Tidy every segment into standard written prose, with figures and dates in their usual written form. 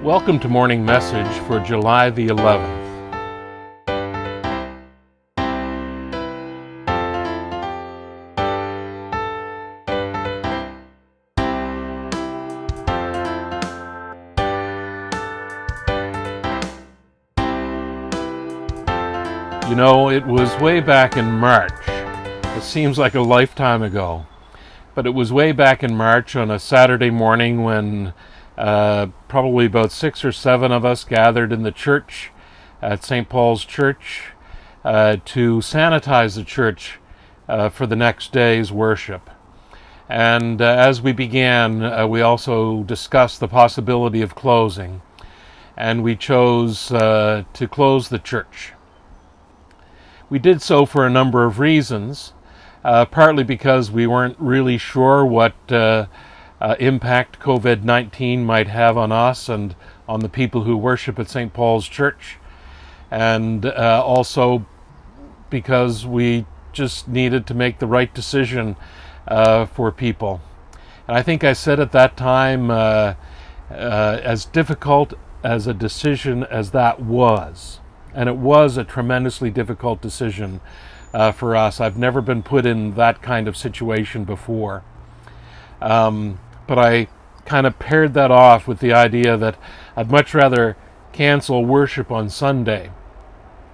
Welcome to Morning Message for July the 11th. You know, it was way back in March. It seems like a lifetime ago. But it was way back in March on a Saturday morning when probably about 6 or 7 of us gathered in the church at St. Paul's Church to sanitize the church for the next day's worship. And as we began, we also discussed the possibility of closing. And we chose to close the church. We did so for a number of reasons. Partly because we weren't really sure what impact COVID-19 might have on us and on the people who worship at St. Paul's Church, and also because we just needed to make the right decision for people. And I think I said at that time, as difficult as a decision as that was, and it was a tremendously difficult decision for us. I've never been put in that kind of situation before. But I kind of paired that off with the idea that I'd much rather cancel worship on Sunday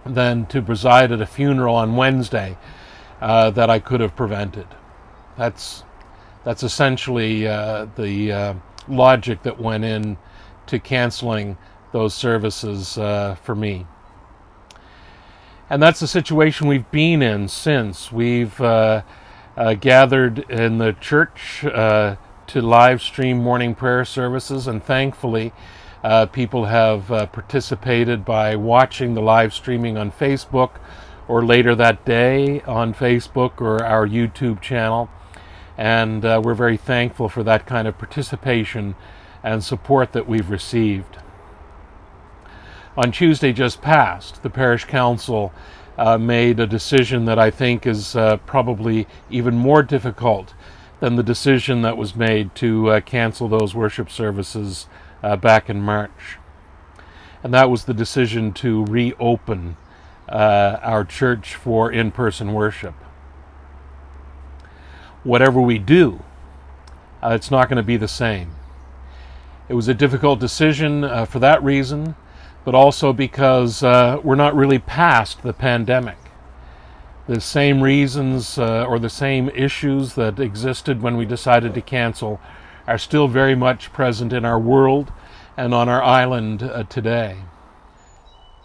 than to preside at a funeral on Wednesday that I could have prevented. That's essentially the logic that went in to canceling those services for me. And that's the situation we've been in since. We've gathered in the church to live stream morning prayer services, and thankfully people have participated by watching the live streaming on Facebook, or later that day on Facebook or our YouTube channel. And we're very thankful for that kind of participation and support that we've received. On Tuesday just past, the parish council made a decision that I think is probably even more difficult than the decision that was made to cancel those worship services back in March. And that was the decision to reopen our church for in-person worship. Whatever we do, it's not going to be the same. It was a difficult decision for that reason, but also because we're not really past the pandemic. The same reasons or the same issues that existed when we decided to cancel are still very much present in our world and on our island today.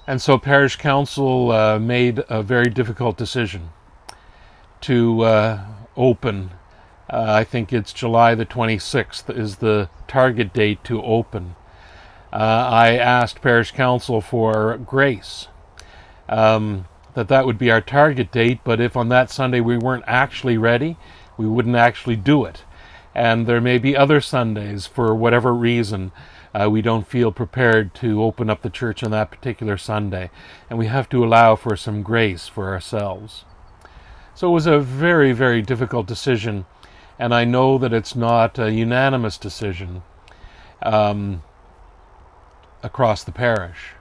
And so Parish Council made a very difficult decision to open. I think it's July the 26th is the target date to open. I asked Parish Council for grace, that would be our target date, but if on that Sunday we weren't actually ready, we wouldn't actually do it. And there may be other Sundays, for whatever reason, we don't feel prepared to open up the church on that particular Sunday, and we have to allow for some grace for ourselves. So it was a very, very difficult decision, and I know that it's not a unanimous decision across the parish.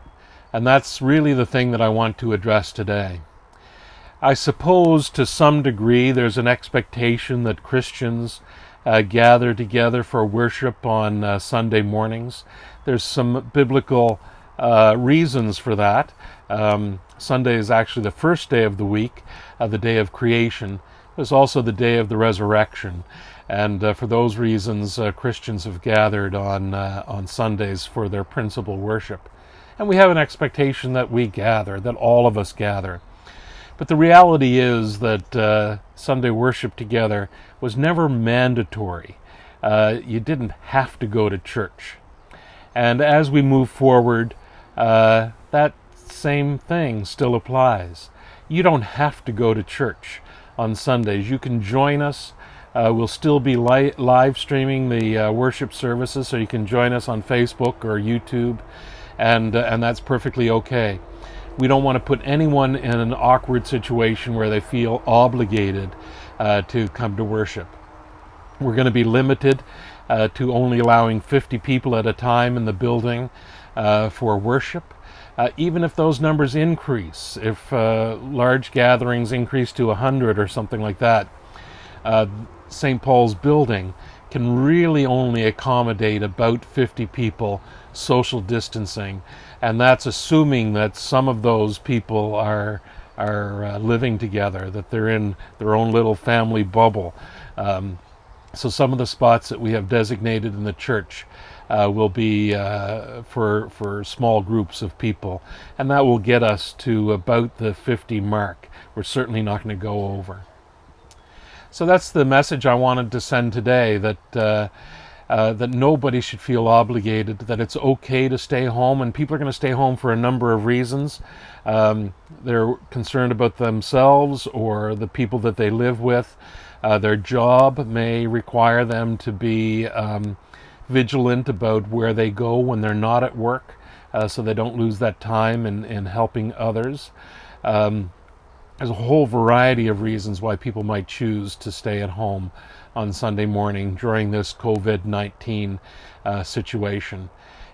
And that's really the thing that I want to address today. I suppose to some degree there's an expectation that Christians gather together for worship on Sunday mornings. There's some biblical reasons for that. Sunday is actually the first day of the week, the day of creation. It's also the day of the resurrection. And for those reasons, Christians have gathered on Sundays for their principal worship. And we have an expectation that we gather, that all of us gather. But the reality is that Sunday worship together was never mandatory. You didn't have to go to church. And as we move forward, that same thing still applies. You don't have to go to church on Sundays. You can join us. We'll still be live streaming the worship services, so you can join us on Facebook or YouTube, and that's perfectly okay. We don't want to put anyone in an awkward situation where they feel obligated to come to worship. We're going to be limited to only allowing 50 people at a time in the building for worship. Even if those numbers increase, if large gatherings increase to 100 or something like that, St. Paul's building can really only accommodate about 50 people social distancing, and that's assuming that some of those people are living together, that they're in their own little family bubble. So some of the spots that we have designated in the church will be for small groups of people, and that will get us to about the 50 mark. We're certainly not going to go over. So that's the message I wanted to send today, that nobody should feel obligated, that it's okay to stay home, and people are going to stay home for a number of reasons. They're concerned about themselves or the people that they live with. Their job may require them to be vigilant about where they go when they're not at work, so they don't lose that time in helping others. There's a whole variety of reasons why people might choose to stay at home on Sunday morning during this COVID-19 situation,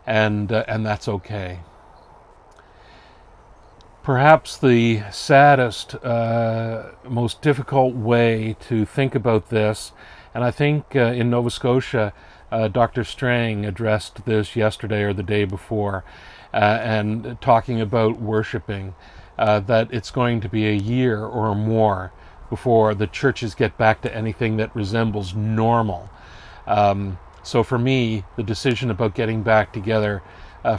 and that's okay. Perhaps the saddest, most difficult way to think about this, and I think in Nova Scotia, Dr. Strang addressed this yesterday or the day before, and talking about worshiping, that it's going to be a year or more before the churches get back to anything that resembles normal. So for me, the decision about getting back together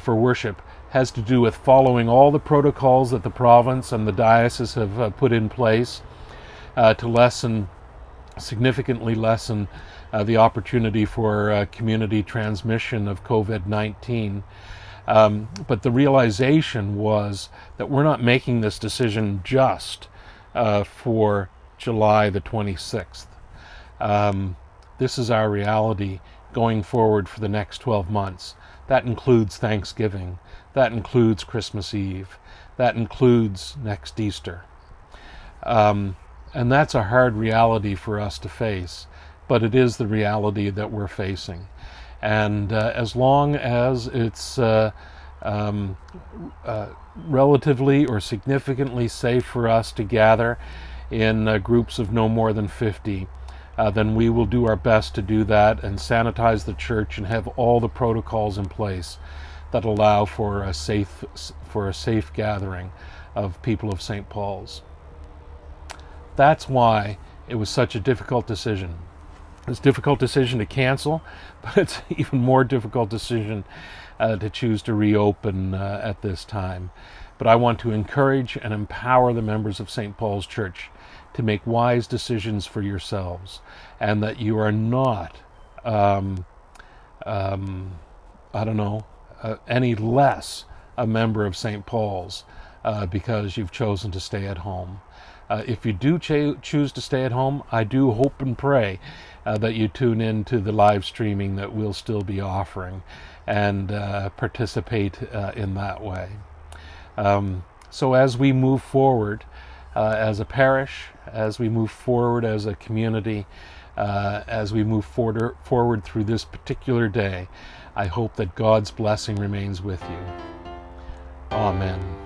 for worship has to do with following all the protocols that the province and the diocese have put in place to significantly lessen the opportunity for community transmission of COVID-19. But the realization was that we're not making this decision just for July the 26th. This is our reality going forward for the next 12 months. That includes Thanksgiving. That includes Christmas Eve. That includes next Easter. And that's a hard reality for us to face, but it is the reality that we're facing. And as long as it's relatively or significantly safe for us to gather in groups of no more than 50, then we will do our best to do that and sanitize the church and have all the protocols in place that allow for a safe gathering of people of St. Paul's. That's why it was such a difficult decision. It's a difficult decision to cancel, but it's an even more difficult decision to choose to reopen at this time. But I want to encourage and empower the members of St. Paul's Church to make wise decisions for yourselves, and that you are not, any less a member of St. Paul's because you've chosen to stay at home. If you do choose to stay at home, I do hope and pray that you tune in to the live streaming that we'll still be offering and participate in that way. So as we move forward as a parish, as we move forward as a community, as we move forward through this particular day, I hope that God's blessing remains with you. Amen.